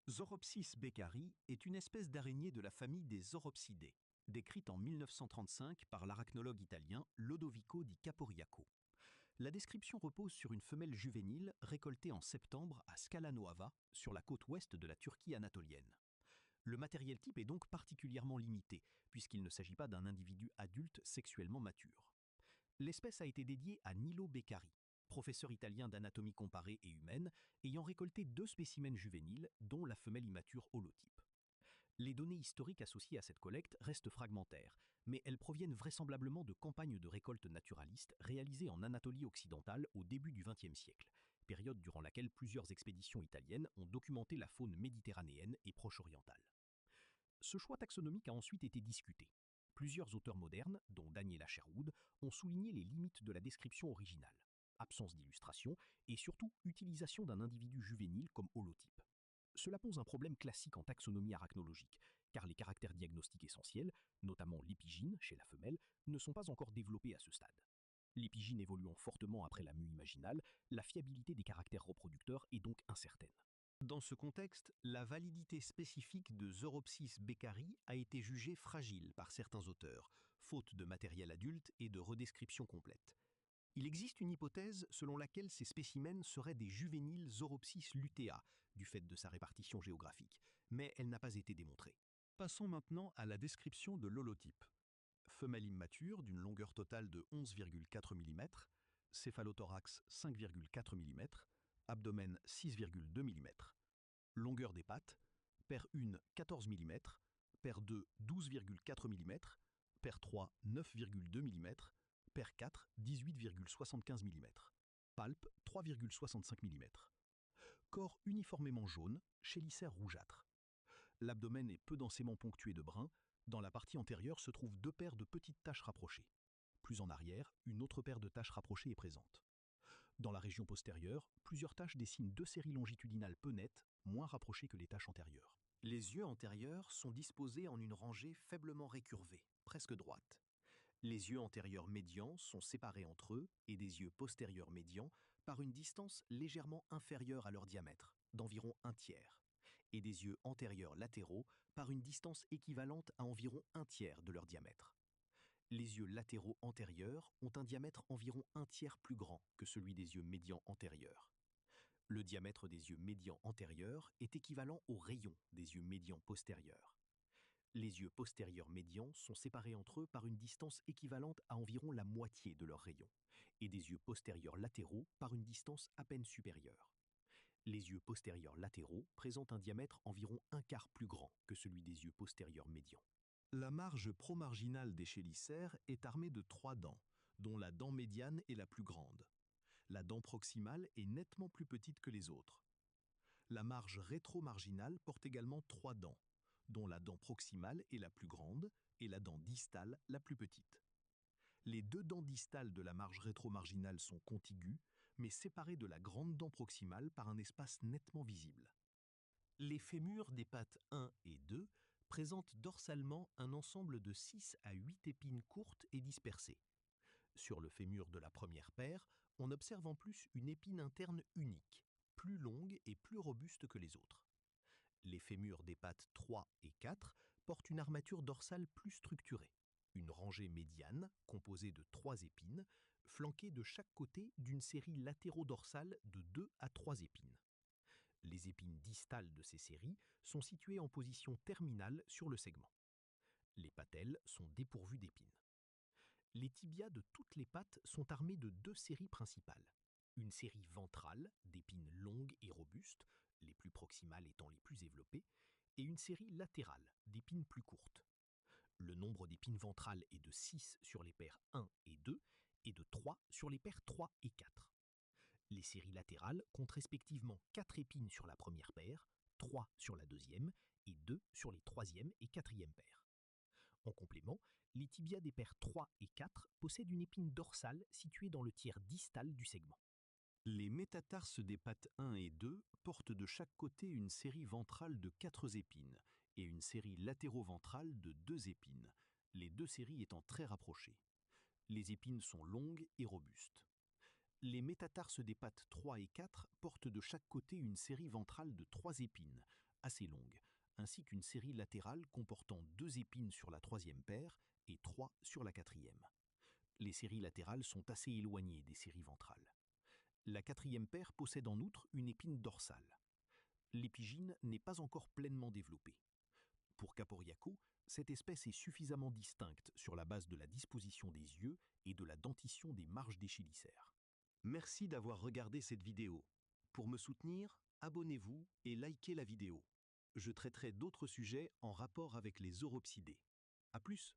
Zoropsis beccari est une espèce d'araignée de la famille des Zoropsidae, décrite en 1935 par l'arachnologue italien Lodovico di Caporiaco. La description repose sur une femelle juvénile récoltée en septembre à Scala Nuova, sur la côte ouest de la Turquie anatolienne. Le matériel type est donc particulièrement limité, puisqu'il ne s'agit pas d'un individu adulte sexuellement mature. L'espèce a été dédiée à Nilo Beccari, professeur italien d'anatomie comparée et humaine, ayant récolté 2 spécimens juvéniles, dont la femelle immature holotype. Les données historiques associées à cette collecte restent fragmentaires, mais elles proviennent vraisemblablement de campagnes de récolte naturalistes réalisées en Anatolie occidentale au début du XXe siècle, période durant laquelle plusieurs expéditions italiennes ont documenté la faune méditerranéenne et proche-orientale. Ce choix taxonomique a ensuite été discuté. Plusieurs auteurs modernes, dont Daniela Sherwood, ont souligné les limites de la description originale: absence d'illustration et surtout utilisation d'un individu juvénile comme holotype. Cela pose un problème classique en taxonomie arachnologique, car les caractères diagnostiques essentiels, notamment l'épigine chez la femelle, ne sont pas encore développés à ce stade. L'épigine évoluant fortement après la mue imaginale, la fiabilité des caractères reproducteurs est donc incertaine. Dans ce contexte, la validité spécifique de Zoropsis beccari a été jugée fragile par certains auteurs, faute de matériel adulte et de redescription complète. Il existe une hypothèse selon laquelle ces spécimens seraient des juvéniles Zoropsis lutea, du fait de sa répartition géographique, mais elle n'a pas été démontrée. Passons maintenant à la description de l'holotype. Femelle immature d'une longueur totale de 11,4 mm, céphalothorax 5,4 mm, abdomen 6,2 mm. Longueur des pattes, paire 1 14 mm, paire 2 12,4 mm, paire 3 9,2 mm, paire 4 18,75 mm. Palpe 3,65 mm. Corps uniformément jaune, chélicère rougeâtre. L'abdomen est peu densément ponctué de brun. Dans la partie antérieure se trouvent 2 paires de petites taches rapprochées. Plus en arrière, une autre paire de taches rapprochées est présente. Dans la région postérieure, plusieurs taches dessinent 2 séries longitudinales peu nettes, moins rapprochées que les taches antérieures. Les yeux antérieurs sont disposés en une rangée faiblement récurvée, presque droite. Les yeux antérieurs médians sont séparés entre eux et des yeux postérieurs médians par une distance légèrement inférieure à leur diamètre, d'environ 1/3, et des yeux antérieurs latéraux par une distance équivalente à environ 1/3 de leur diamètre. Les yeux latéraux antérieurs ont un diamètre environ 1/3 plus grand que celui des yeux médians antérieurs. Le diamètre des yeux médians antérieurs est équivalent au rayon des yeux médians postérieurs. Les yeux postérieurs médians sont séparés entre eux par une distance équivalente à environ la moitié de leur rayon, et des yeux postérieurs latéraux par une distance à peine supérieure. Les yeux postérieurs latéraux présentent un diamètre environ 1/4 plus grand que celui des yeux postérieurs médians. La marge promarginale des chélicères est armée de 3 dents, dont la dent médiane est la plus grande. La dent proximale est nettement plus petite que les autres. La marge rétromarginale porte également 3 dents, dont la dent proximale est la plus grande et la dent distale la plus petite. Les 2 dents distales de la marge rétromarginale sont contiguës, mais séparées de la grande dent proximale par un espace nettement visible. Les fémurs des pattes 1 et 2 présentent dorsalement un ensemble de 6 à 8 épines courtes et dispersées. Sur le fémur de la première paire, on observe en plus une épine interne unique, plus longue et plus robuste que les autres. Les fémurs des pattes 3 et 4 portent une armature dorsale plus structurée, une rangée médiane composée de 3 épines, flanquée de chaque côté d'une série latéro-dorsale de 2 à 3 épines. Les épines distales de ces séries sont situées en position terminale sur le segment. Les patelles sont dépourvues d'épines. Les tibias de toutes les pattes sont armés de 2 séries principales. Une série ventrale d'épines longues et robustes, les plus proximales étant les plus développées, et une série latérale d'épines plus courtes. Le nombre d'épines ventrales est de 6 sur les paires 1 et 2 et de 3 sur les paires 3 et 4. Les séries latérales comptent respectivement 4 épines sur la première paire, 3 sur la deuxième et 2 sur les troisième et quatrième paires. En complément, les tibias des paires 3 et 4 possèdent une épine dorsale située dans le tiers distal du segment. Les métatarses des pattes 1 et 2 portent de chaque côté une série ventrale de 4 épines et une série latéro-ventrale de 2 épines, les 2 séries étant très rapprochées. Les épines sont longues et robustes. Les métatarses des pattes 3 et 4 portent de chaque côté une série ventrale de 3 épines, assez longue, ainsi qu'une série latérale comportant 2 épines sur la 3e paire et 3 sur la 4e. Les séries latérales sont assez éloignées des séries ventrales. La 4e paire possède en outre une épine dorsale. L'épigyne n'est pas encore pleinement développée. Pour Caporiaco, cette espèce est suffisamment distincte sur la base de la disposition des yeux et de la dentition des marges des chelicères. Merci d'avoir regardé cette vidéo. Pour me soutenir, abonnez-vous et likez la vidéo. Je traiterai d'autres sujets en rapport avec les Sauropsidés. À plus!